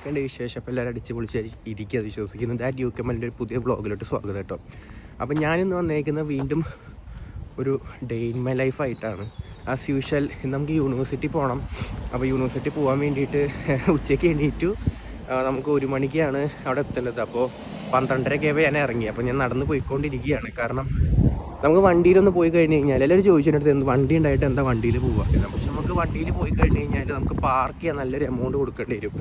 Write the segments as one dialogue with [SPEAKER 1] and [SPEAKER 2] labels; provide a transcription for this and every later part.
[SPEAKER 1] എന്തൊക്കെയുണ്ട് വിശേഷം? അപ്പോൾ എല്ലാവരും അടിച്ച് പൊളിച്ച് ഇരിക്കുക വിശ്വസിക്കുന്നത്. ആ യൂക്കമലിൻ്റെ ഒരു പുതിയ വ്ളോഗിലോട്ട് സ്വാഗതം കേട്ടോ. അപ്പോൾ ഞാനിന്ന് വന്നേക്കുന്നത് വീണ്ടും ഒരു ഡേ ഇൻ മൈ ലൈഫായിട്ടാണ്. ആസ് യൂഷ്വൽ നമുക്ക് യൂണിവേഴ്സിറ്റി പോകണം. അപ്പോൾ യൂണിവേഴ്സിറ്റി പോകാൻ വേണ്ടിയിട്ട് ഉച്ചയ്ക്ക് എണീറ്റു. നമുക്ക് 1 മണിക്കാണ് അവിടെ എത്തേണ്ടത്. അപ്പോൾ 12:30 ഞാൻ ഇറങ്ങി. അപ്പോൾ ഞാൻ നടന്ന് പോയിക്കൊണ്ടിരിക്കുകയാണ്. കാരണം നമുക്ക് വണ്ടിയിലൊന്ന് പോയി കഴിഞ്ഞ് കഴിഞ്ഞാൽ എല്ലാവരും ചോദിച്ചിട്ട് എന്ത് വണ്ടി ഉണ്ടായിട്ട് എന്താ വണ്ടിയിൽ പോവുക. പക്ഷെ നമുക്ക് വണ്ടിയിൽ പോയി കഴിഞ്ഞ് കഴിഞ്ഞാൽ നമുക്ക് പാർക്ക് ചെയ്യാൻ നല്ലൊരു എമൗണ്ട് കൊടുക്കേണ്ടി വരും.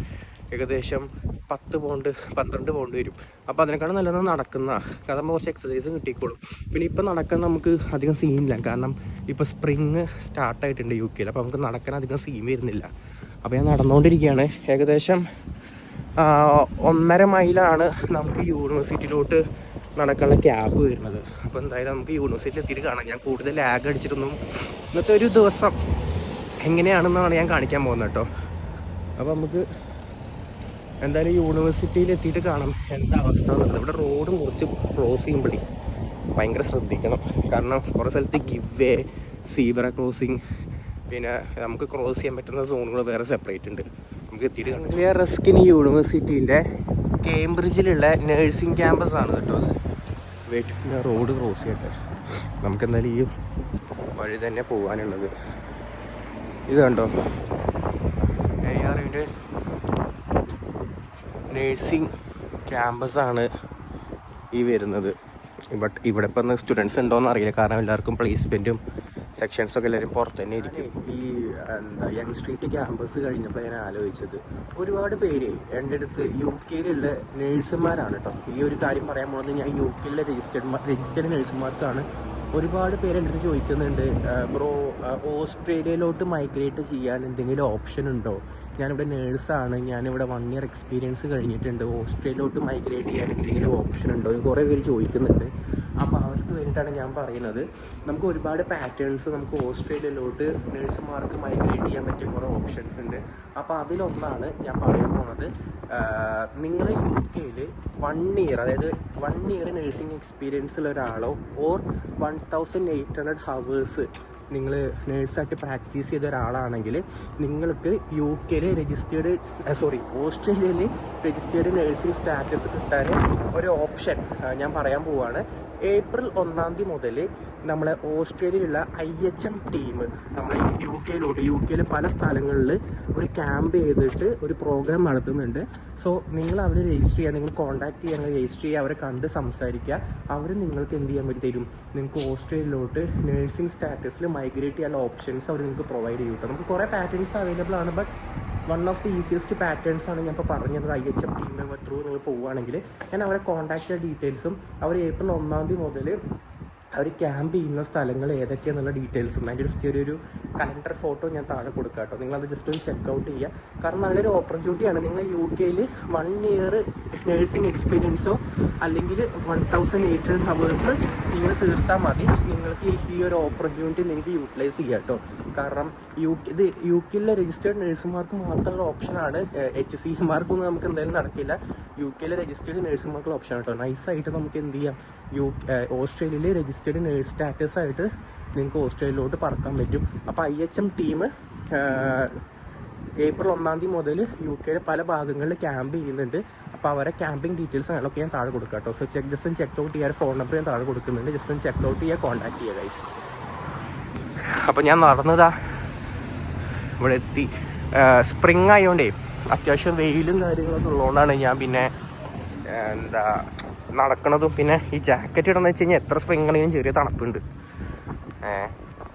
[SPEAKER 1] ഏകദേശം 10 പൗണ്ട് 12 പൗണ്ട് വരും. അപ്പോൾ അതിനേക്കാളും നല്ലത് നടക്കുന്ന അതാകുമ്പോൾ കുറച്ച് എക്സസൈസ് കിട്ടിക്കോളും. പിന്നെ ഇപ്പം നടക്കാൻ നമുക്ക് അധികം സീനില്ല. കാരണം ഇപ്പോൾ സ്പ്രിങ് സ്റ്റാർട്ടായിട്ടുണ്ട് UK-യിൽ. അപ്പോൾ നമുക്ക് നടക്കാൻ അധികം സീൻ വരുന്നില്ല. അപ്പോൾ ഞാൻ നടന്നുകൊണ്ടിരിക്കുകയാണ്. ഏകദേശം 1.5 മൈലാണ് നമുക്ക് യൂണിവേഴ്സിറ്റിയിലോട്ട് നടക്കാനുള്ള ക്യാബ് വരുന്നത്. അപ്പോൾ എന്തായാലും നമുക്ക് യൂണിവേഴ്സിറ്റിയിൽ എത്തിയിട്ട് കാണാം. ഞാൻ കൂടുതൽ ലാഗ് അടിച്ചിട്ടൊന്നും ഇന്നത്തെ ഒരു ദിവസം എങ്ങനെയാണെന്നാണ് ഞാൻ കാണിക്കാൻ പോകുന്നത് കേട്ടോ. അപ്പോൾ നമുക്ക് എന്തായാലും യൂണിവേഴ്സിറ്റിയിൽ എത്തിയിട്ട് കാണാം എന്താ അവസ്ഥ എന്നുള്ളത്. ഇവിടെ റോഡും കുറച്ച് ക്രോസ് ചെയ്യുമ്പോഴേ ഭയങ്കര ശ്രദ്ധിക്കണം. കാരണം കുറേ സ്ഥലത്ത് ഗിവ് വേ, സീബ്ര ക്രോസിങ്, പിന്നെ നമുക്ക് ക്രോസ് ചെയ്യാൻ പറ്റുന്ന സോണുകൾ വേറെ സെപ്പറേറ്റ് ഉണ്ട്. നമുക്ക് എത്തിയിട്ട് കാണാം. റസ്കിൻ യൂണിവേഴ്സിറ്റീൻ്റെ കേംബ്രിഡ്ജിലുള്ള നേഴ്സിംഗ് ക്യാമ്പസ് ആണ് കേട്ടോ അത്. വെയിറ്റ്, റോഡ് ക്രോസ് ചെയ്യട്ടെ. നമുക്കെന്തായാലും ഈ വഴി തന്നെ പോകാനുള്ളത്. ഇത് കണ്ടോ, ARUവിൻ്റെ നേഴ്സിംഗ് ക്യാമ്പസാണ് ഈ വരുന്നത്. ബട്ട് ഇവിടെ ഇപ്പം സ്റ്റുഡൻസ് ഉണ്ടോയെന്ന് അറിയില്ല. കാരണം എല്ലാവർക്കും പ്ലേസ്മെൻറ്റും സെക്ഷൻസൊക്കെ എല്ലാവരും പുറത്ത് തന്നെ ഇരിക്കും. ഈ യങ് സ്ട്രീറ്റ് ക്യാമ്പസ് കഴിഞ്ഞപ്പോൾ ഞാൻ ആലോചിച്ചത്, ഒരുപാട് പേര് എൻ്റെ അടുത്ത് UK-യിലുള്ള നേഴ്സുമാരാണ് കേട്ടോ. ഈ ഒരു കാര്യം പറയാൻ പോകുന്നത് ഞാൻ UK-യിലെ രജിസ്റ്റേർഡ് നേഴ്സുമാർക്കാണ്. ഒരുപാട് പേര് എൻ്റെ അടുത്ത് ചോദിക്കുന്നുണ്ട്, ബ്രോ ഓസ്ട്രേലിയയിലോട്ട് മൈഗ്രേറ്റ് ചെയ്യാൻ എന്തെങ്കിലും ഓപ്ഷൻ ഉണ്ടോ? ഞാനിവിടെ നേഴ്സാണ്, ഞാനിവിടെ 1 ഇയർ എക്സ്പീരിയൻസ് കഴിഞ്ഞിട്ടുണ്ട്, ഓസ്ട്രേലിയയിലോട്ട് മൈഗ്രേറ്റ് ചെയ്യാൻ എന്തെങ്കിലും ഓപ്ഷൻ ഉണ്ടോ എന്ന് കുറേ പേര് ചോദിക്കുന്നുണ്ട്. അപ്പോൾ അവർക്ക് വേണ്ടിയിട്ടാണ് ഞാൻ പറയുന്നത്, നമുക്ക് ഒരുപാട് പാറ്റേൺസ് നമുക്ക് ഓസ്ട്രേലിയയിലോട്ട് നേഴ്സുമാർക്ക് മൈഗ്രേറ്റ് ചെയ്യാൻ പറ്റിയ കുറേ ഓപ്ഷൻസ് ഉണ്ട്. അപ്പോൾ അതിലൊന്നാണ് ഞാൻ പറയാൻ പോകുന്നത്. നിങ്ങൾ UK-യിൽ 1 ഇയർ, അതായത് 1 ഇയർ നേഴ്സിംഗ് എക്സ്പീരിയൻസ് ഉള്ള ഒരാളോ ഓർ 1800 ഹവേഴ്സ് നിങ്ങൾ നേഴ്സായിട്ട് പ്രാക്ടീസ് ചെയ്ത ഒരാളാണെങ്കിൽ നിങ്ങൾക്ക് UK-യിൽ ഓസ്ട്രേലിയയിൽ രജിസ്റ്റേർഡ് നേഴ്സിംഗ് സ്റ്റാറ്റസ് കിട്ടാൻ ഒരു ഓപ്ഷൻ ഞാൻ പറയാൻ പോവുകയാണ്. ഏപ്രിൽ 1 മുതൽ നമ്മളെ ഓസ്ട്രേലിയയിലുള്ള IHM ടീം നമ്മൾ UK-യിൽ പല സ്ഥലങ്ങളിൽ ഒരു ക്യാമ്പ് ചെയ്തിട്ട് ഒരു പ്രോഗ്രാം നടത്തുന്നുണ്ട്. സോ നിങ്ങൾ അവർ രജിസ്റ്റർ ചെയ്യുക, നിങ്ങൾ കോൺടാക്ട് ചെയ്യുക, രജിസ്റ്റർ ചെയ്യുക, അവരെ കണ്ട് സംസാരിക്കുക. അവർ നിങ്ങൾക്ക് എന്ത് ചെയ്യാൻ പറ്റി തരും, നിങ്ങൾക്ക് ഓസ്ട്രേലിയയിലോട്ട് നേഴ്സിംഗ് സ്റ്റാറ്റസിൽ മൈഗ്രേറ്റ് ചെയ്യാനുള്ള ഓപ്ഷൻസ് അവർ നിങ്ങൾക്ക് പ്രൊവൈഡ് ചെയ്യും കേട്ടോ. നമുക്ക് കുറേ പാറ്റേൺസ് അവൈലബിൾ ആണ്. But one of the easiest patterns ആണ് ഞാൻ ഇപ്പോൾ പറഞ്ഞത്. IHM ടീം ത്രൂ നിങ്ങൾ പോവുകയാണെങ്കിൽ ഞാൻ അവരെ കോൺടാക്ട് ചെയ്ത ഡീറ്റെയിൽസും അവർ ഏപ്രിൽ 1 മുതൽ അവർ ക്യാമ്പ് ചെയ്യുന്ന സ്ഥലങ്ങൾ ഏതൊക്കെയാണെന്നുള്ള ഡീറ്റെയിൽസും അതിൻ്റെ ഒരു ചെറിയൊരു കലണ്ടർ ഫോട്ടോ ഞാൻ താഴെ കൊടുക്കാം കേട്ടോ. നിങ്ങളത് ജസ്റ്റ് ഒന്ന് ചെക്കൗട്ട് ചെയ്യുക. കാരണം നല്ലൊരു ഓപ്പർച്യൂണിറ്റിയാണ്. നിങ്ങൾ UK-യിൽ 1 ഇയർ നേഴ്സിംഗ് എക്സ്പീരിയൻസോ അല്ലെങ്കിൽ 1800 ഹവേഴ്സ് നിങ്ങൾ തീർത്താൽ മതി. നിങ്ങൾക്ക് ഈ ഒരു ഓപ്പർച്യൂണിറ്റി നിങ്ങൾക്ക് യൂട്ടിലൈസ് ചെയ്യാം കേട്ടോ. കാരണം UK-യിലെ രജിസ്റ്റേർഡ് നേഴ്സുമാർക്ക് മാത്രമുള്ള ഓപ്ഷനാണ്. HCമാർക്കൊന്നും നമുക്ക് എന്തായാലും നടക്കില്ല. UK-യിലെ രജിസ്റ്റേർഡ് നേഴ്സുമാർക്കുള്ള ഓപ്ഷനാണ് കേട്ടോ. നൈസായിട്ട് നമുക്ക് എന്ത് ചെയ്യാം, ഓസ്ട്രേലിയയിലെ രജിസ്റ്റേർഡ് നേഴ്സ് സ്റ്റാറ്റസ് ആയിട്ട് നിങ്ങൾക്ക് ഓസ്ട്രേലിയയിലോട്ട് പറക്കാൻ പറ്റും. അപ്പോൾ IHM ടീം ഏപ്രിൽ 1 മുതൽ UK-യിലെ പല ഭാഗങ്ങളിൽ ക്യാമ്പ് ചെയ്യുന്നുണ്ട്. അപ്പോൾ അവരെ ക്യാമ്പിംഗ് ഡീറ്റെയിൽസ് ഒക്കെ ഞാൻ താഴെ കൊടുക്കാം കേട്ടോ. സോ ജസ്റ്റ് ഒന്ന് ചെക്കൗട്ട് ചെയ്യാൻ ഫോൺ നമ്പർ ഞാൻ താഴെ കൊടുക്കുന്നുണ്ട്. ജസ്റ്റ് ഒന്ന് ചെക്കൗട്ട് ചെയ്യുക, കോൺടാക്ട് ചെയ്യുക ഗൈസ്. അപ്പോൾ ഞാൻ നടന്നതാ ഇവിടെ എത്തി. സ്പ്രിങ് ആയതുകൊണ്ടേ അത്യാവശ്യം വെയിലും കാര്യങ്ങളൊക്കെ ഉള്ളതുകൊണ്ടാണ് ഞാൻ പിന്നെ നടക്കണതും. പിന്നെ ഈ ജാക്കറ്റ് ഇടണമെന്ന് വെച്ച് കഴിഞ്ഞാൽ എത്ര സ്പ്രിങ് ആണെങ്കിലും ചെറിയ തണുപ്പുണ്ട്.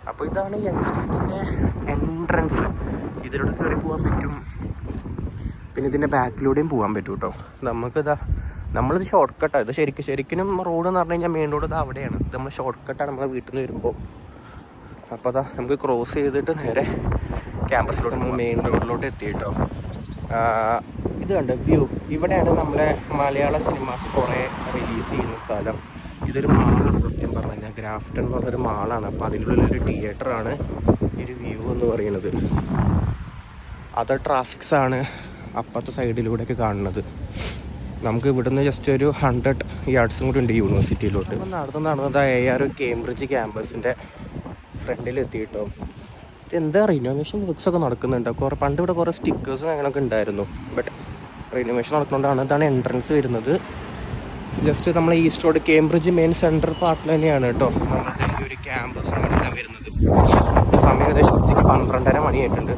[SPEAKER 1] അപ്പോൾ ഇതാണ് യങ് സ്ട്രീറ്റിൻ്റെ എൻട്രൻസ്. ഇതിലൂടെ കയറി പോകാൻ പറ്റും. പിന്നെ ഇതിൻ്റെ ബാക്കിലൂടെയും പോകാൻ പറ്റും കേട്ടോ. നമ്മളിത് ഷോർട്ട് കട്ടാണ്. ഇത് ശരിക്കും റോഡ് എന്ന് പറഞ്ഞു കഴിഞ്ഞാൽ മെയിൻ റോഡ് ഇത് അവിടെയാണ്. ഇത് നമ്മൾ ഷോർട്ട് കട്ടാണ് നമ്മളെ വീട്ടിൽ നിന്ന് വരുമ്പോൾ. അപ്പോൾ നമുക്ക് ക്രോസ് ചെയ്തിട്ട് നേരെ ക്യാമ്പസിലോട്ട് നമ്മൾ മെയിൻ റോഡിലോട്ട് എത്തി കേട്ടോ. ഇത് കണ്ടോ വ്യൂ. ഇവിടെയാണ് നമ്മളെ മലയാള സിനിമാസ് കുറേ റിലീസ് ചെയ്യുന്ന സ്ഥലം. ഇതൊരു മാളാണ് സത്യം പറഞ്ഞു കഴിഞ്ഞാൽ. ഗ്രാഫ്റ്റൺ എന്ന് പറഞ്ഞൊരു മാളാണ്. അപ്പോൾ അതിനുള്ളൊരു തിയേറ്ററാണ് ഈ ഒരു വ്യൂ എന്ന് പറയുന്നത്. അതർ ട്രാഫിക്സാണ് അപ്പുറത്തെ സൈഡിലൂടെയൊക്കെ കാണുന്നത്. നമുക്ക് ഇവിടുന്ന് ജസ്റ്റ് ഒരു 100 യാർഡ്സും കൂടി ഉണ്ട് യൂണിവേഴ്സിറ്റിയിലോട്ട്. നടന്നത് ARU കേംബ്രിഡ്ജ് ക്യാമ്പസിൻ്റെ ഫ്രണ്ടിലെത്തിയിട്ടോ. എന്താ റിനോവേഷൻ വർക്ക്സൊക്കെ നടക്കുന്നുണ്ട്. പണ്ട് ഇവിടെ കുറേ സ്റ്റിക്കേഴ്സും അങ്ങനെയൊക്കെ ഉണ്ടായിരുന്നു. ബട്ട് റിനോവേഷൻ നടക്കുന്നതുകൊണ്ടാണ്. ഇതാണ് എൻട്രൻസ് വരുന്നത്. ജസ്റ്റ് നമ്മൾ east road Cambridge main central പാർട്ടിൽ തന്നെയാണ് കേട്ടോ നമ്മുടെ ഈ ഒരു ക്യാമ്പസ് വരുന്നത്. സമയം ഏകദേശം ഉച്ചയ്ക്ക് 12:30 മണിയായിട്ടുണ്ട്.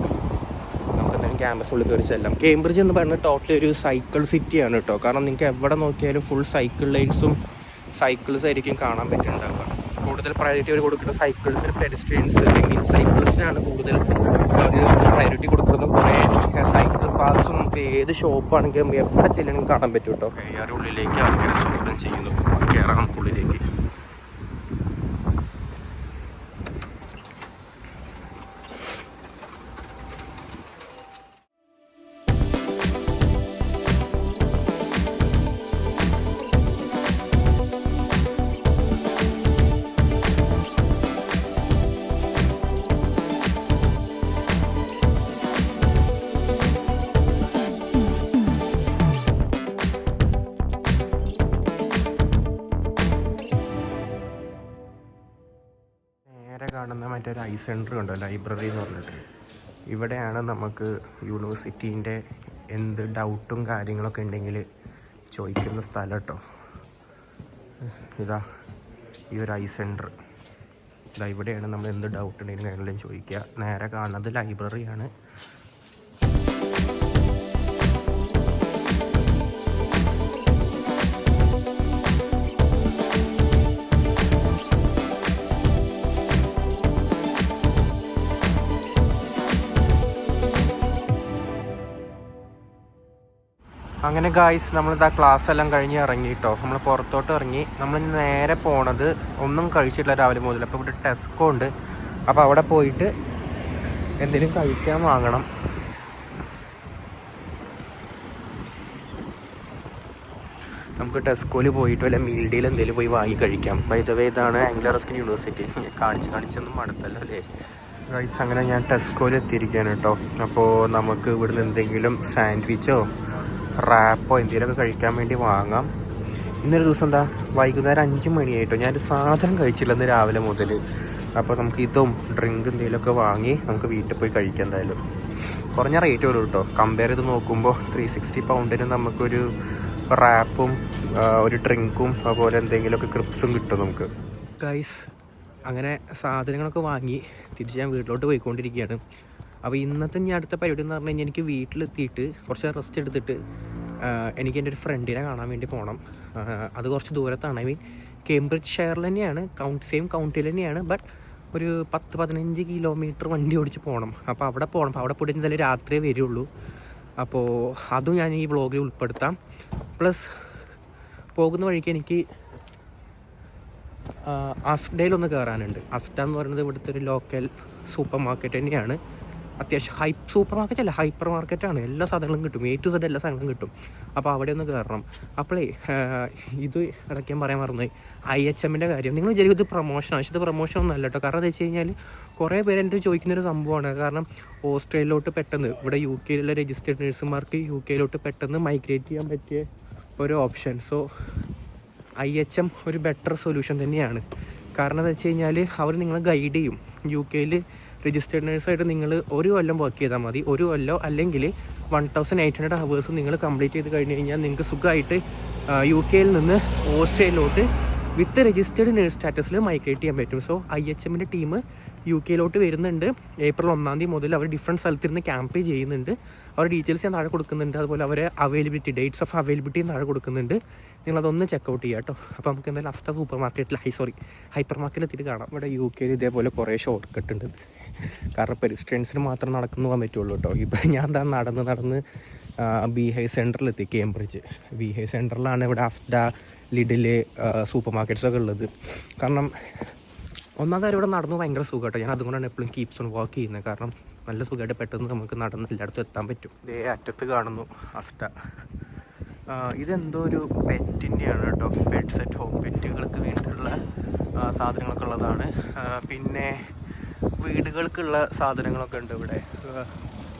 [SPEAKER 1] നമുക്ക് എന്തായാലും ക്യാമ്പസിനുള്ളിൽ കയറി ചെല്ലാം. കേംബ്രിഡ്ജ് എന്ന് പറയുന്നത് ടോട്ടലി ഒരു സൈക്കിൾ സിറ്റിയാണ് കേട്ടോ. കാരണം നിങ്ങൾക്ക് എവിടെ നോക്കിയാലും ഫുൾ സൈക്കിൾ ലൈൻസും സൈക്കിൾസ് ആയിരിക്കും കാണാൻ പറ്റുന്നുണ്ടാവുക. കൂടുതൽ പ്രയോറിറ്റി അവർ കൊടുക്കുന്ന സൈക്കിൾസിന് പെഡസ്ട്രിയൻസ് അല്ലെങ്കിൽ സൈക്കിൾസിനാണ് കൂടുതൽ പ്രയോറിറ്റി കൊടുക്കുന്നത്. കുറേ സൈക്കിൾ പാർക്സും നമുക്ക് ഏത് ഷോപ്പാണെങ്കിലും എവിടെ ചെല്ലണമെങ്കിൽ കാണാൻ പറ്റും കേട്ടോ. ഏറെ ഉള്ളിലേക്ക് ആൾക്കാർ സ്വാഗതം ചെയ്യുന്നു. കയറാം നമുക്കുള്ളിലേക്ക്. കാണുന്ന മറ്റൊരു ഐ സെൻറ്റർ ഉണ്ടോ, ലൈബ്രറി എന്ന് പറഞ്ഞിട്ട്. ഇവിടെയാണ് നമുക്ക് യൂണിവേഴ്സിറ്റീൻ്റെ എന്ത് ഡൗട്ടും കാര്യങ്ങളൊക്കെ ഉണ്ടെങ്കിൽ ചോദിക്കുന്ന സ്ഥലം കേട്ടോ. ഇതാ ഈ ഒരു ഐ സെൻറ്റർ. ഇതാ ഇവിടെയാണ് നമ്മൾ എന്ത് ഡൗട്ട് ഉണ്ടെങ്കിലും കാര്യങ്ങളും ചോദിക്കുക. നേരെ കാണുന്നത് ലൈബ്രറിയാണ്. അങ്ങനെ ഗായ്സ് നമ്മളിതാ ക്ലാസ് എല്ലാം കഴിഞ്ഞ് ഇറങ്ങി കേട്ടോ. നമ്മൾ പുറത്തോട്ട് ഇറങ്ങി. നമ്മൾ നേരെ പോണത് ഒന്നും കഴിച്ചിട്ടില്ല രാവിലെ മുതൽ. അപ്പോൾ ഇവിടെ ടെസ്കോ ഉണ്ട്. അപ്പോൾ അവിടെ പോയിട്ട് എന്തെങ്കിലും കഴിക്കാൻ വാങ്ങണം. നമുക്ക് ടെസ്കോയിൽ പോയിട്ട് വല്ല മീൽ ഡീൽ എന്തെങ്കിലും പോയി വാങ്ങി കഴിക്കാം. ബൈ ദ വേ ഇതാണ് ആംഗ്ലോ റസ്കിൻ യൂണിവേഴ്സിറ്റി. കാണിച്ചൊന്നും മടുത്തല്ലോ അല്ലേ ഗായ്സ്. അങ്ങനെ ഞാൻ ടെസ്കോയിൽ എത്തിയിരിക്കുകയാണ് കേട്ടോ. അപ്പോൾ നമുക്ക് ഇവിടുന്ന് എന്തെങ്കിലും സാൻഡ്വിച്ചോ റാപ്പോ എന്തെങ്കിലുമൊക്കെ കഴിക്കാൻ വേണ്ടി വാങ്ങാം. ഇന്നൊരു ദിവസം എന്താ വൈകുന്നേരം 5 മണിയായിട്ടോ. ഞാനൊരു സാധനം കഴിച്ചില്ല ഇന്ന് രാവിലെ മുതൽ. അപ്പോൾ നമുക്ക് ഇതും ഡ്രിങ്ക് എന്തെങ്കിലുമൊക്കെ വാങ്ങി നമുക്ക് വീട്ടിൽ പോയി കഴിക്കാം. എന്തായാലും കുറഞ്ഞ റേറ്റ് വരും കേട്ടോ. കമ്പയർ ചെയ്ത് നോക്കുമ്പോൾ 360 പൗണ്ടിന് നമുക്കൊരു റാപ്പും ഒരു ഡ്രിങ്കും അതുപോലെ എന്തെങ്കിലുമൊക്കെ ക്രിപ്സും കിട്ടും നമുക്ക്. ഗൈസ് അങ്ങനെ സാധനങ്ങളൊക്കെ വാങ്ങി തിരിച്ച് ഞാൻ വീട്ടിലോട്ട് പോയിക്കൊണ്ടിരിക്കുകയാണ്. അപ്പോൾ ഇന്നത്തെ ഞാൻ അടുത്ത പരിപാടി എന്ന് പറഞ്ഞു കഴിഞ്ഞാൽ എനിക്ക് വീട്ടിലെത്തിയിട്ട് കുറച്ച് റെസ്റ്റ് എടുത്തിട്ട് എനിക്ക് എൻ്റെ ഒരു ഫ്രണ്ടിനെ കാണാൻ വേണ്ടി പോകണം. അത് കുറച്ച് ദൂരത്താണ്. ഐ മീൻ കേംബ്രിഡ്ജ് ഷെയറിൽ തന്നെയാണ്, സെയിം കൗണ്ടിയിൽ തന്നെയാണ്. ബട്ട് ഒരു 10-15 കിലോമീറ്റർ വണ്ടി ഓടിച്ച് പോകണം. അപ്പോൾ അവിടെ പോകണം. അപ്പോൾ അവിടെ പോയിട്ട് എന്തായാലും രാത്രിയേ വരുള്ളൂ. അപ്പോൾ അതും ഞാൻ ഈ വ്ളോഗിൽ ഉൾപ്പെടുത്താം. പ്ലസ് പോകുന്ന വഴിക്ക് എനിക്ക് അസ്ഡയിലൊന്ന് കയറാനുണ്ട്. അസ്ഡ എന്ന് പറയുന്നത് ഇവിടുത്തെ ഒരു ലോക്കൽ സൂപ്പർ മാർക്കറ്റ് തന്നെയാണ്. അത്യാവശ്യം സൂപ്പർ മാർക്കറ്റ് അല്ല, ഹൈപ്പർ മാർക്കറ്റാണ്. എല്ലാ സാധനങ്ങളും കിട്ടും, A to Z എല്ലാ സാധനങ്ങളും കിട്ടും. അപ്പോൾ അവിടെ ഒന്ന് കയറണം. അപ്പോഴേ ഇത് ഇടയ്ക്ക് ഞാൻ പറയാൻ മറന്നുപോയി, IHMൻ്റെ കാര്യം. നിങ്ങൾ വിചാരിക്കും ഇത് പ്രൊമോഷനാണ്. പക്ഷേ ഇത് പ്രൊമോഷൻ ഒന്നും അല്ല കേട്ടോ. കാരണം എന്താ വെച്ച് കഴിഞ്ഞാൽ കുറേ പേര് എൻ്റെ ചോദിക്കുന്നൊരു സംഭവമാണ്. കാരണം ഓസ്ട്രേലിയയിലോട്ട് പെട്ടെന്ന് ഇവിടെ UK രജിസ്റ്റേർഡ് നഴ്സുമാർക്ക് UK പെട്ടെന്ന് മൈഗ്രേറ്റ് ചെയ്യാൻ പറ്റിയ ഒരു ഓപ്ഷൻ. സോ IHM ഒരു ബെറ്റർ സൊല്യൂഷൻ തന്നെയാണ്. കാരണം എന്താ വെച്ച് കഴിഞ്ഞാൽ അവർ നിങ്ങളെ ഗൈഡ് ചെയ്യും. UK രജിസ്റ്റേർഡ് നേഴ്സായിട്ട് നിങ്ങൾ 1 കൊല്ലം വർക്ക് ചെയ്താൽ മതി. 1 കൊല്ലം അല്ലെങ്കിൽ 1800 ഹവേഴ്സ് നിങ്ങൾ കംപ്ലീറ്റ് ചെയ്ത് കഴിഞ്ഞ് കഴിഞ്ഞാൽ നിങ്ങൾക്ക് സുഖമായിട്ട് UK നിന്ന് ഓസ്ട്രേലിയയിലോട്ട് വിത്ത് രജിസ്റ്റേർഡ് നേഴ്സ് സ്റ്റാറ്റസിൽ മൈഗ്രേറ്റ് ചെയ്യാൻ പറ്റും. സോ IHMൻ്റെ ടീം UK വരുന്നുണ്ട്. ഏപ്രിൽ 1 മുതൽ അവർ ഡിഫറെൻറ്റ് സ്ഥലത്തിരുന്ന് ക്യാമ്പ് ചെയ്യുന്നുണ്ട്. അവരുടെ ഡീറ്റെയിൽസ് ഞാൻ താഴെ കൊടുക്കുന്നുണ്ട്. അതുപോലെ അവരെ അവൈലബിലിറ്റി, ഡേറ്റ്സ് ഓഫ് അവൈലബിലിറ്റിയും താഴെ കൊടുക്കുന്നുണ്ട്. നിങ്ങളതൊന്ന് ചെക്കൗട്ട് ചെയ്യുക കേട്ടോ. അപ്പോൾ നമുക്ക് എന്തായാലും അസ്റ്റ സൂപ്പർ മാർക്കറ്റിൽ ഹൈപ്പർ മാർക്കറ്റിൽ എത്തിയിട്ട് കാണാം. ഇവിടെ UK ഇതേപോലെ കുറേ ഷോർട്ട് കട്ട് ഉണ്ട്. കാരണം പെരിസ്ട്രിയൻസിന് മാത്രം നടക്കുന്നു പോകാൻ പറ്റുള്ളൂ കേട്ടോ. ഇപ്പം ഞാൻ എന്താ നടന്ന് ബീഹൈ സെൻറ്ററിലെത്തി. കേംബ്രിഡ്ജ് ബീഹൈ സെൻറ്ററിലാണ് ഇവിടെ അസ്റ്റ, ലിഡില്, സൂപ്പർ മാർക്കറ്റ്സൊക്കെ ഉള്ളത്. കാരണം ഒന്നാമത് ഇവിടെ നടന്നു ഭയങ്കര സുഖം കേട്ടോ. ഞാൻ അതുകൊണ്ടാണ് എപ്പോഴും കീപ്സ് ഓൺ വാക്ക് ചെയ്യുന്നത്. കാരണം നല്ല സുഖമായിട്ട് പെട്ടെന്ന് നമുക്ക് നടന്ന് എല്ലായിടത്തും എത്താൻ പറ്റും. ഇതേ അറ്റത്ത് കാണുന്നു അസ്റ്റ. ഇതെന്തോ ഒരു പെറ്റിൻ്റെയാണ് കേട്ടോ. പെറ്റ്സ് അറ്റ് ഹോം, പെറ്റുകൾക്ക് വേണ്ടിയിട്ടുള്ള സാധനങ്ങളൊക്കെ ഉള്ളതാണ്. പിന്നെ വീടുകൾക്കുള്ള സാധനങ്ങളൊക്കെ ഉണ്ട് ഇവിടെ.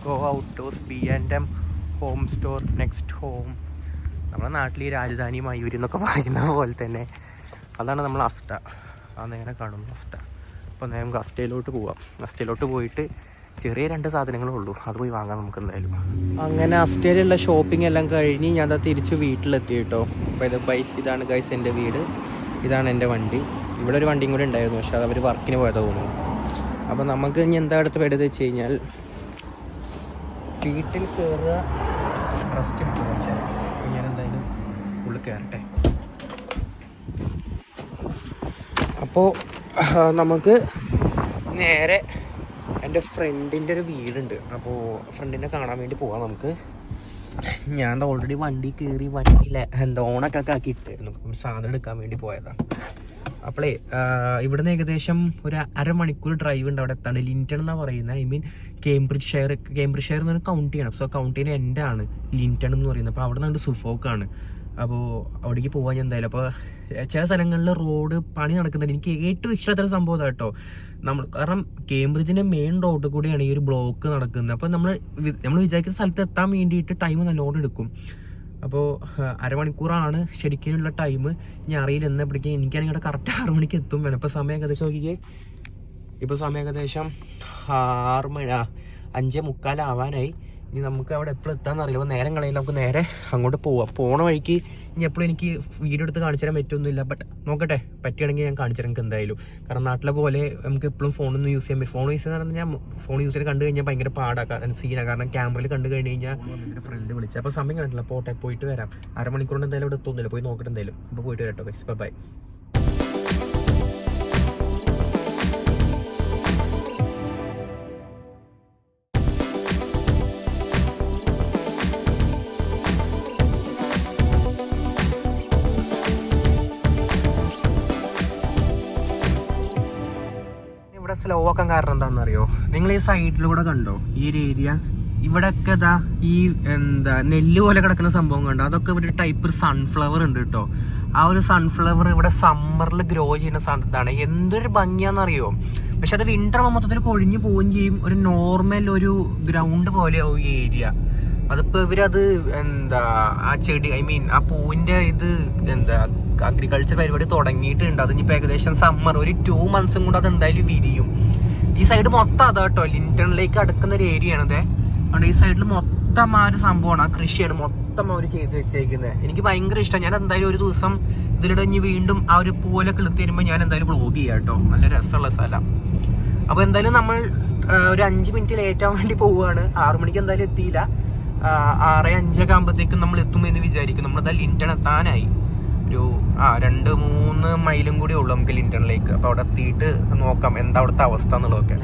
[SPEAKER 1] Go Outdoors, B&M home store, next home. നമ്മുടെ നാട്ടിൽ ഈ രാജധാനി മയൂരി എന്നൊക്കെ പറയുന്ന പോലെ തന്നെ അതാണ് നമ്മൾ അസ്റ്റ. ആ നേരെ കാണുന്നു അസ്റ്റ. അപ്പോൾ നമുക്ക് അസ്റ്റയിലോട്ട് പോവാം. അസ്റ്റയിലോട്ട് പോയിട്ട് ചെറിയ 2 സാധനങ്ങളേ ഉള്ളൂ, അത് പോയി വാങ്ങാം നമുക്ക് എന്തായാലും. അങ്ങനെ അസ്റ്റേലുള്ള ഷോപ്പിംഗ് എല്ലാം കഴിഞ്ഞ് ഞാൻ തിരിച്ച് വീട്ടിലെത്തി കേട്ടോ. ഇതാണ് ഗൈസ് എൻ്റെ വീട്, ഇതാണ് എൻ്റെ വണ്ടി. ഇവിടെ ഒരു വണ്ടിയും കൂടെ ഉണ്ടായിരുന്നു, പക്ഷെ അത് അവർ വർക്കിന് പോയതാ തോന്നുന്നു. അപ്പോൾ നമുക്ക് ഇനി എന്താ അടുത്ത് പെടുന്നത് വെച്ച് കഴിഞ്ഞാൽ വീട്ടിൽ കയറുക, റെസ്റ്റ് എടുക്കുക കുറച്ച്. ഞാൻ എന്തായാലും ഉള്ളിൽ കയറട്ടെ. അപ്പോൾ നമുക്ക് നേരെ എൻ്റെ ഫ്രണ്ടിൻ്റെ ഒരു വീടുണ്ട്, അപ്പോൾ ഫ്രണ്ടിനെ കാണാൻ വേണ്ടി പോവാം നമുക്ക്. ഞാൻ ഓൾറെഡി വണ്ടി കയറി വണ്ടിയിലെ ഓണൊക്കെ ആക്കിയിട്ടായിരുന്നു, സാധനം എടുക്കാൻ വേണ്ടി പോയതാണ്. അപ്പോളേ ഇവിടുന്ന് ഏകദേശം ഒരു അരമണിക്കൂർ ഡ്രൈവ് ഉണ്ട് അവിടെ എത്താണ്. ലിൻറ്റൺ എന്നാണ് പറയുന്നത്, ഐ മീൻ കേംബ്രിഡ്ജ് ഷെയർ എന്ന് പറഞ്ഞ കൗണ്ടിയാണ്. സോ കൗണ്ടിന് എൻ്റെ ആണ് ലിൻറ്റൺ എന്ന് പറയുന്നത്. അപ്പോൾ അവിടെ നിന്നുണ്ട് സുഫോക്കാണ്. അപ്പോൾ അവിടേക്ക് പോകാൻ ഞാൻ എന്തായാലും. അപ്പോൾ ചില സ്ഥലങ്ങളിൽ റോഡ് പണി നടക്കുന്നുണ്ട്. എനിക്ക് ഏറ്റവും ഇഷ്ടമുള്ള സംഭവം ഇതാ കേട്ടോ. കാരണം കേംബ്രിഡ്ജിൻ്റെ മെയിൻ റോഡിൽ കൂടിയാണ് ഈ ഒരു ബ്ലോക്ക് നടക്കുന്നത്. അപ്പോൾ നമ്മൾ വിചാരിക്കുന്ന സ്ഥലത്ത് എത്താൻ വേണ്ടിയിട്ട് ടൈം നല്ലോണം എടുക്കും. അപ്പോൾ അരമണിക്കൂറാണ് ശരിക്കുള്ള ടൈം. ഞാൻ അറിയില്ല എന്നപ്പോഴേക്കും എനിക്കാണെങ്കിൽ ഇവിടെ കറക്റ്റ് 6 മണിക്ക് എത്തും വേണം. ഇപ്പോൾ സമയം ഏകദേശം നോക്കിക്കേ, ഇപ്പോൾ സമയം ഏകദേശം 6 മണി 5:45 ആവാനായി. ഇനി നമുക്ക് അവിടെ എപ്പോഴും എത്താമെന്ന് അറിയില്ല. അപ്പോൾ നേരം കളയില്ല, നമുക്ക് നേരെ അങ്ങോട്ട് പോവാം. പോണ വഴിക്ക് ഇനി എപ്പോഴും എനിക്ക് വീഡിയോ എടുത്ത് കാണിച്ചു തരാൻ പറ്റുമൊന്നുമില്ല, ബട്ട് നോക്കട്ടെ, പറ്റുകയാണെങ്കിൽ ഞാൻ കാണിച്ചു തരാം എന്തായാലും. കാരണം നാട്ടിലെ പോലെ നമുക്ക് എപ്പോഴും ഫോണൊന്നും യൂസ് ചെയ്യാൻ പറ്റും. ഫോൺ യൂസ് ചെയ്യുന്ന പറഞ്ഞാൽ ഫോൺ യൂസ് ചെയ്ത് കണ്ടു കഴിഞ്ഞാൽ ഭയങ്കര പാടാക്കാം സീനാണ്. കാരണം ക്യാമറയിൽ കണ്ടു കഴിഞ്ഞ് കഴിഞ്ഞാൽ എൻ്റെ ഫ്രണ്ട് വിളിച്ചു. അപ്പോൾ സമയം കണ്ടില്ല, പോട്ടെ, പോയിട്ട് വരാം. അരമണിക്കൂറിന് എന്തായാലും ഇവിടെ എത്തുന്നില്ല, പോയി നോക്കട്ടെ എന്തായാലും. അപ്പോൾ പോയിട്ട് വരാം കേട്ടോ, ബൈ. സ്ലോ ആക്കാൻ കാരണം എന്താണെന്നറിയോ? നിങ്ങൾ ഈ സൈഡിലൂടെ കണ്ടോ ഈ ഒരു ഏരിയ? ഇവിടെയൊക്കെ ഇതാ ഈ നെല്ല് പോലെ കിടക്കുന്ന സംഭവം കണ്ടോ? അതൊക്കെ ഒരു ടൈപ്പ് സൺഫ്ലവർ ഉണ്ട് കേട്ടോ. ആ ഒരു സൺഫ്ലവർ ഇവിടെ സമ്മറിൽ ഗ്രോ ചെയ്യുന്ന ഇതാണ്. എന്തൊരു ഭംഗിയാണെന്നറിയോ? പക്ഷെ അത് വിന്റർ മൊത്തത്തിൽ കൊഴിഞ്ഞു പോവുകയും ചെയ്യും. ഒരു നോർമൽ ഒരു ഗ്രൗണ്ട് പോലെയാവും ഈ ഏരിയ. അതിപ്പോൾ ഇവരത് ആ ചെടി, ഐ മീൻ ആ പൂവിൻ്റെ ഇത് അഗ്രികൾച്ചർ പരിപാടി തുടങ്ങിയിട്ടുണ്ട്. അതിനിപ്പോൾ ഏകദേശം സമ്മർ ഒരു 2 മന്ത്സും കൂടെ അത് എന്തായാലും വിരിയും. ഈ സൈഡ് മൊത്തം അതാ കേട്ടോ, ലിൻറ്റണിലേക്ക് അടുക്കുന്ന ഒരു ഏരിയ ആണത്. അതുകൊണ്ട് ഈ സൈഡിൽ മൊത്തം ആ ഒരു സംഭവമാണ്, ആ കൃഷിയാണ് മൊത്തം അവർ ചെയ്ത് വെച്ചേക്കുന്നത്. എനിക്ക് ഭയങ്കര ഇഷ്ടമാണ്. ഞാൻ എന്തായാലും ഒരു ദിവസം ഇതിലിടെ ഇനി വീണ്ടും ആ ഒരു പൂവൊക്കെ കിളുത്തി വരുമ്പോൾ ഞാൻ എന്തായാലും വ്ളോഗ് ചെയ്യാം കേട്ടോ. നല്ല രസമുള്ള സ്ഥലം. അപ്പോൾ എന്തായാലും നമ്മൾ ഒരു 5 മിനിറ്റ് ലേറ്റ് ആവാൻ വേണ്ടി പോവുകയാണ്. 6 മണിക്ക് എന്തായാലും എത്തിയില്ല, 6:05 ആകുമ്പോഴത്തേക്കും നമ്മൾ എത്തുമെന്ന് വിചാരിക്കും. നമ്മളത് ലിൻറ്റൺ എത്താനായി. ഒരു 2-3 മൈലും കൂടി ഉള്ളൂ നമുക്ക് ലിൻറ്റണിലേക്ക്. അപ്പോൾ അവിടെ എത്തിയിട്ട് നോക്കാം എന്താ അവിടുത്തെ അവസ്ഥ എന്നുള്ളതൊക്കെ.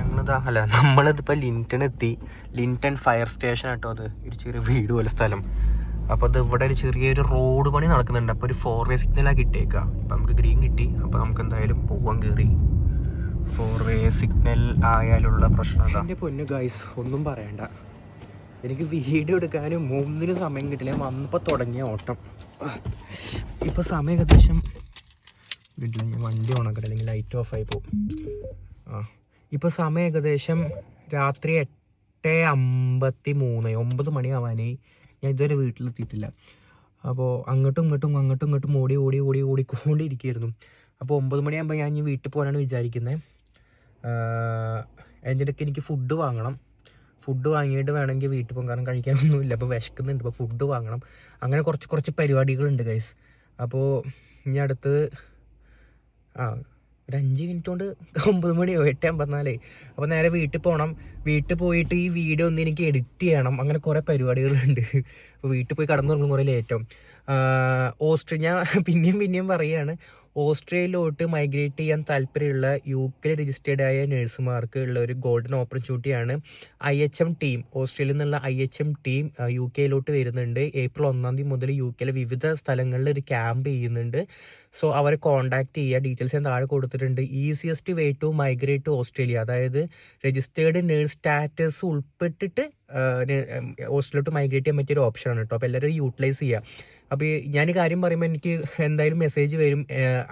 [SPEAKER 1] നമ്മളിതിപ്പോൾ ലിൻറ്റൺ എത്തി. ലിൻറ്റൺ ഫയർ സ്റ്റേഷൻ കേട്ടോ, അത് ഒരു ചെറിയ വീട് പോലെ സ്ഥലം. അപ്പോൾ അത് ഇവിടെ ഒരു ചെറിയൊരു റോഡ് പണി നടക്കുന്നുണ്ട്. അപ്പോൾ ഒരു 4-വേ സിഗ്നലാണ് കിട്ടിയേക്കുക. അപ്പോൾ നമുക്ക് ഗ്രീൻ കിട്ടി. അപ്പോൾ നമുക്ക് എന്തായാലും പോവാൻ കയറി. 4-വേ സിഗ്നൽ ആയാലുള്ള പ്രശ്നം അതാ. എൻ്റെ പൊന്നു ഗൈസ്, ഒന്നും പറയണ്ട, എനിക്ക് വീഡിയോ എടുക്കാനും 3 സമയം കിട്ടില്ല. ഞാൻ വന്നപ്പോൾ തുടങ്ങിയ ഓട്ടം. ഇപ്പോൾ സമയം ഏകദേശം കിട്ടില്ല, ഞാൻ വണ്ടി ഓണാക്കട്ടെ അല്ലെങ്കിൽ ലൈറ്റ് ഓഫ് ആയി പോകും. ഇപ്പോൾ സമയം ഏകദേശം രാത്രി 8:53, 9 മണിയാവാനായി. ഞാൻ ഇതുവരെ വീട്ടിലെത്തിയിട്ടില്ല. അപ്പോൾ അങ്ങോട്ടും ഇങ്ങോട്ടും ഓടിക്കൊണ്ടിരിക്കുകയായിരുന്നു. അപ്പോൾ 9 മണിയാകുമ്പോൾ ഞാൻ ഇനി വീട്ടിൽ പോകാനാണ് വിചാരിക്കുന്നത്. അതിൻ്റെ ഇടയ്ക്ക് എനിക്ക് ഫുഡ് വാങ്ങണം. ഫുഡ് വാങ്ങിയിട്ട് വേണമെങ്കിൽ വീട്ടിൽ പോകാൻ, കാരണം കഴിക്കാനൊന്നുമില്ല. അപ്പോൾ വിശക്കുന്നുണ്ട്, അപ്പോൾ ഫുഡ് വാങ്ങണം. അങ്ങനെ കുറച്ച് പരിപാടികളുണ്ട് ഗൈസ്. അപ്പോൾ ഇനി അടുത്ത് ഒരു 5 മിനിറ്റ് കൊണ്ട് 9 മണിയോ 8:54. അപ്പോൾ നേരെ വീട്ടിൽ പോകണം. വീട്ടിൽ പോയിട്ട് ഈ വീഡിയോ ഒന്ന് എനിക്ക് എഡിറ്റ് ചെയ്യണം. അങ്ങനെ കുറേ പരിപാടികളുണ്ട്. അപ്പോൾ വീട്ടിൽ പോയി കടന്നുറങ്ങും കുറേ ലേറ്റാവും. ഞാൻ പിന്നെയും പറയുകയാണ്, ഓസ്ട്രേലിയയിലോട്ട് മൈഗ്രേറ്റ് ചെയ്യാൻ താല്പര്യമുള്ള UK രജിസ്റ്റേർഡ് ആയ നഴ്സുമാർക്ക് ഉള്ള ഒരു ഗോൾഡൻ ഓപ്പർച്യൂണിറ്റിയാണ്. IHM ടീം, ഓസ്ട്രേലിയയിൽ നിന്നുള്ള IHM ടീം UKയിലോട്ട് വരുന്നുണ്ട്. ഏപ്രിൽ 1 മുതൽ UKയിലെ വിവിധ സ്ഥലങ്ങളിൽ ഒരു ക്യാമ്പ് ചെയ്യുന്നുണ്ട്. സോ അവരെ കോൺടാക്ട് ചെയ്യുക. ഡീറ്റെയിൽസ് ഞാൻ താഴെ കൊടുത്തിട്ടുണ്ട്. Easiest way to migrate to Australia, അതായത് രജിസ്റ്റേർഡ് നേഴ്സ് സ്റ്റാറ്റസ് ഉൾപ്പെട്ടിട്ട് ഓസ്ട്രേലിയയിലോട്ട് മൈഗ്രേറ്റ് ചെയ്യാൻ പറ്റിയൊരു ഓപ്ഷനാണ് കേട്ടോ. അപ്പോൾ എല്ലാവരും യൂട്ടിലൈസ് ചെയ്യുക. അപ്പോൾ ഞാൻ കാര്യം പറയുമ്പോൾ എനിക്ക് എന്തായാലും മെസ്സേജ് വരും.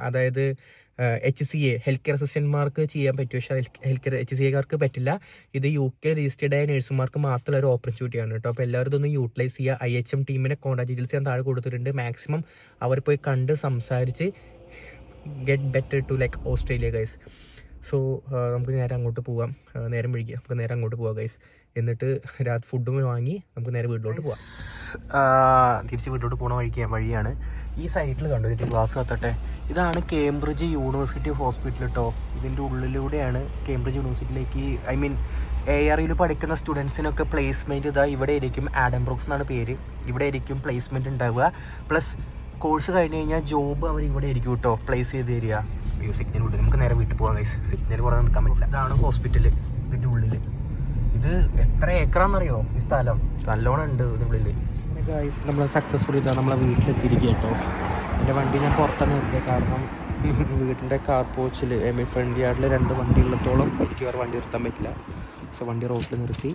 [SPEAKER 1] അതായത് HCA ഹെൽത്ത് കെയർ അസിസ്റ്റന്റ്മാർക്ക് ചെയ്യാൻ പറ്റും, പക്ഷേ ഹെൽത്ത് കെയർ HCAക്കാർക്ക് പറ്റില്ല. ഇത് UK രജിസ്റ്റേർഡ് ആയ നഴ്സുമാർക്ക് മാത്രമുള്ള ഒരു ഓപ്പർച്യൂണിറ്റിയാണ് കേട്ടോ. അപ്പോൾ എല്ലാവരും ഇതൊന്ന് യൂട്ടിലൈസ് ചെയ്യുക. IHM ടീമിൻ്റെ കോൺടാക്ട് ഡീറ്റെയിൽസ് ഞാൻ താഴെ കൊടുത്തിട്ടുണ്ട്. മാക്സിമം അവർ പോയി കണ്ട് സംസാരിച്ച് get better to like Australia guys. So നമുക്ക് നേരെ അങ്ങോട്ട് പോവാം. നേരം വൈകിയ നമുക്ക് നേരെ അങ്ങോട്ട് പോവാം ഗൈസ്. എന്നിട്ട് രാത്രി ഫുഡും വാങ്ങി നമുക്ക് നേരെ വീട്ടിലോട്ട് പോവാം. തിരിച്ച് വീട്ടിലോട്ട് പോണ വഴിയാണ്. ഈ സൈഡിൽ കണ്ടു എനിക്ക് ഗ്ലാസ് കത്തട്ടെ. ഇതാണ് കേംബ്രിഡ്ജ് യൂണിവേഴ്സിറ്റി ഹോസ്പിറ്റൽ കേട്ടോ. ഇതിൻ്റെ ഉള്ളിലൂടെയാണ് കേംബ്രിഡ്ജ് യൂണിവേഴ്സിറ്റിയിലേക്ക് ARUയിൽ പഠിക്കുന്ന സ്റ്റുഡൻസിനൊക്കെ പ്ലേസ്മെൻറ്റ് ഇതാ ഇവിടെ ആയിരിക്കും. ആഡംബ്രോക്സ് എന്നാണ് പേര്. ഇവിടെ ആയിരിക്കും പ്ലേസ്മെൻറ്റ് ഉണ്ടാവുക. പ്ലസ് കോഴ്സ് കഴിഞ്ഞ് കഴിഞ്ഞാൽ ജോബ് അവർ ഇവിടെ ആയിരിക്കും കേട്ടോ പ്ലേസ് ചെയ്ത് തരിക. സിഗ്നൽ വിട്ട് നമുക്ക് നേരെ വീട്ടിൽ പോകാം ഗൈസ്. സിഗ്നൽ കുറേ നിൽക്കാൻ പറ്റില്ല. ഇതാണ് ഹോസ്പിറ്റൽ ഇതിൻ്റെ ഉള്ളിൽ. ഇത് എത്ര ഏക്കറാണെന്നറിയോ ഈ സ്ഥലം? നല്ലോണം ഉണ്ട് ഇതിനുള്ളിൽ. ഗൈസ് നമ്മൾ സക്സസ്ഫുൾ ഇതാ നമ്മളെ വീട്ടിലെത്തിയിരിക്കുക കേട്ടോ. എൻ്റെ വണ്ടി ഞാൻ പുറത്താണ് നിർത്തിയത്. കാരണം വീട്ടിൻ്റെ കാർ പോച്ചിൽ ഫ്രണ്ട് യാർഡിൽ 2 വണ്ടി ഉള്ളത്തോളം എനിക്ക് വേറെ വണ്ടി നിർത്താൻ പറ്റില്ല. സോ വണ്ടി റോഡിൽ നിർത്തി.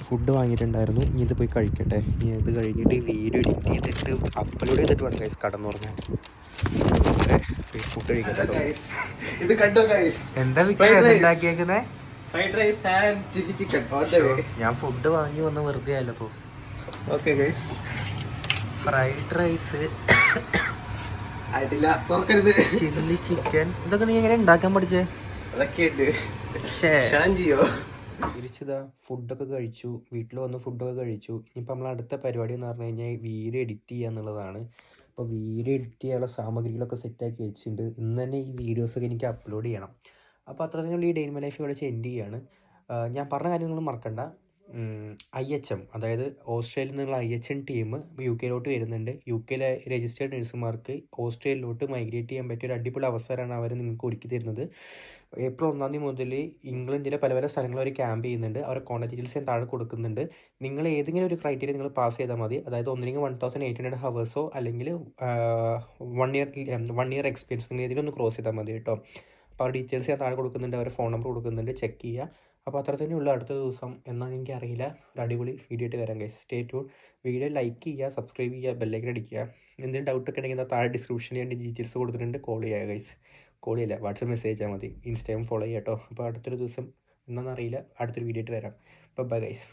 [SPEAKER 1] ഫുഡ് വാങ്ങിയിട്ടുണ്ടായിരുന്നു. ഇനി ഇത് പോയി കഴിക്കട്ടെ. ഇനി ഇത് കഴിഞ്ഞിട്ട് ഈ വീഡിയോ എഡിറ്റ് ചെയ്തിട്ട് അപ്ലോഡ് ചെയ്തിട്ട് വേണം ഗൈസ് കടന്നുറങ്ങാൻ. ഫുഡ് കഴിക്കട്ടെ.
[SPEAKER 2] ഇത് കണ്ടോ ഗൈസ്?
[SPEAKER 1] എന്താ ഉണ്ടാക്കിയേക്കുന്നേ?
[SPEAKER 2] Fried rice and chilli chicken.
[SPEAKER 1] ഞാൻ ഫുഡ് വാങ്ങി വന്ന് വെറുതെ ആയല്ലോ. അപ്പോൾ
[SPEAKER 2] ഓക്കെ ഗൈസ്,
[SPEAKER 1] ഫ്രൈഡ് റൈസ്
[SPEAKER 2] ആയിട്ടില്ല, തുറക്കരുത്.
[SPEAKER 1] ചില്ലി ചിക്കൻ ഇതൊക്കെ നീ എങ്ങനെ ഉണ്ടാക്കാൻ പഠിച്ചേ?
[SPEAKER 2] അതൊക്കെയുണ്ട്.
[SPEAKER 1] തിരിച്ചതാ ഫുഡൊക്കെ കഴിച്ചു. വീട്ടിൽ വന്ന് ഫുഡൊക്കെ കഴിച്ചു. ഇനിയിപ്പോൾ നമ്മൾ അടുത്ത പരിപാടി എന്ന് പറഞ്ഞു കഴിഞ്ഞാൽ വീഡിയോ എഡിറ്റ് ചെയ്യുക എന്നുള്ളതാണ്. അപ്പോൾ വീഡിയോ എഡിറ്റ് ചെയ്യാനുള്ള സാമഗ്രികളൊക്കെ സെറ്റാക്കി വെച്ചിട്ടുണ്ട്. ഇന്ന് തന്നെ ഈ വീഡിയോസൊക്കെ എനിക്ക് അപ്ലോഡ് ചെയ്യണം. അപ്പോൾ അത്രത്തിനുള്ള ഈ ഡേ ഇൻ മൈ ലൈഫ് ഇവിടെ സെൻഡ് ചെയ്യാണ്. ഞാൻ പറഞ്ഞ കാര്യങ്ങളൊന്നും മറക്കണ്ട. IHM, അതായത് ഓസ്ട്രേലിയയിൽ നിന്നുള്ള IHM ടീം UK വരുന്നുണ്ട്. UK രജിസ്റ്റേർഡ് നഴ്സുമാർക്ക് ഓസ്ട്രേലിയയിലോട്ട് മൈഗ്രേറ്റ് ചെയ്യാൻ പറ്റിയ ഒരു അടിപൊളി അവസരമാണ് അവർ നിങ്ങൾക്ക് ഒരുക്കി തരുന്നത്. ഏപ്രിൽ 1 മുതൽ ഇംഗ്ലണ്ടിലെ പല പല സ്ഥലങ്ങളിൽ അവർ ക്യാമ്പ് ചെയ്യുന്നുണ്ട്. അവരുടെ കോൺടാക്ട് ഡീറ്റെയിൽസ് ഞാൻ താഴെ കൊടുക്കുന്നുണ്ട്. നിങ്ങൾ ഏതെങ്കിലും ഒരു ക്രൈറ്റീരിയ നിങ്ങൾ പാസ് ചെയ്താൽ മതി. അതായത് ഒന്നില്ലെങ്കിൽ 1800 ഹവേഴ്സോ അല്ലെങ്കിൽ 1 ഇയർ എക്സ്പീരിയൻസ്, നിങ്ങൾ ഏതെങ്കിലും ഒന്ന് ക്രോസ് ചെയ്താൽ മതി കേട്ടോ. അപ്പോൾ ആ ഡീറ്റെയിൽസ് ഞാൻ താഴെ കൊടുക്കുന്നുണ്ട്. അവരുടെ ഫോൺ നമ്പർ കൊടുക്കുന്നുണ്ട്. ചെക്ക് ചെയ്യുക. അപ്പോൾ അത്ര തന്നെയുള്ള അടുത്ത ദിവസം എന്നാൽ എനിക്കറിയില്ല. ഒരു അടിപൊളി വീഡിയോ ആയിട്ട് വരാം guys. Stay tune. Video like ചെയ്യുക, സബ്സ്ക്രൈബ് ചെയ്യുക, ബെല്ലൈക്കൻ അടിക്കുക. എന്തെങ്കിലും ഡൗട്ടൊക്കെ ഉണ്ടെങ്കിൽ താഴെ ഡിസ്ക്രിപ്ഷനിൽ ഞാൻ ഡീറ്റെയിൽസ് കൊടുത്തിട്ടുണ്ട്. കോൾ ചെയ്യുക ഗൈസ്. കോൾ ചെയ്യില്ല, വാട്സപ്പ് മെസ്സേജ് അയച്ചാൽ മതി. ഇൻസ്റ്റാഗ്രാം ഫോളോ ചെയ്യുക കേട്ടോ. അപ്പോൾ അടുത്തൊരു ദിവസം എന്നാണെന്നറിയില്ല അടുത്തൊരു വീഡിയോ ആയിട്ട് വരാം. Bye guys.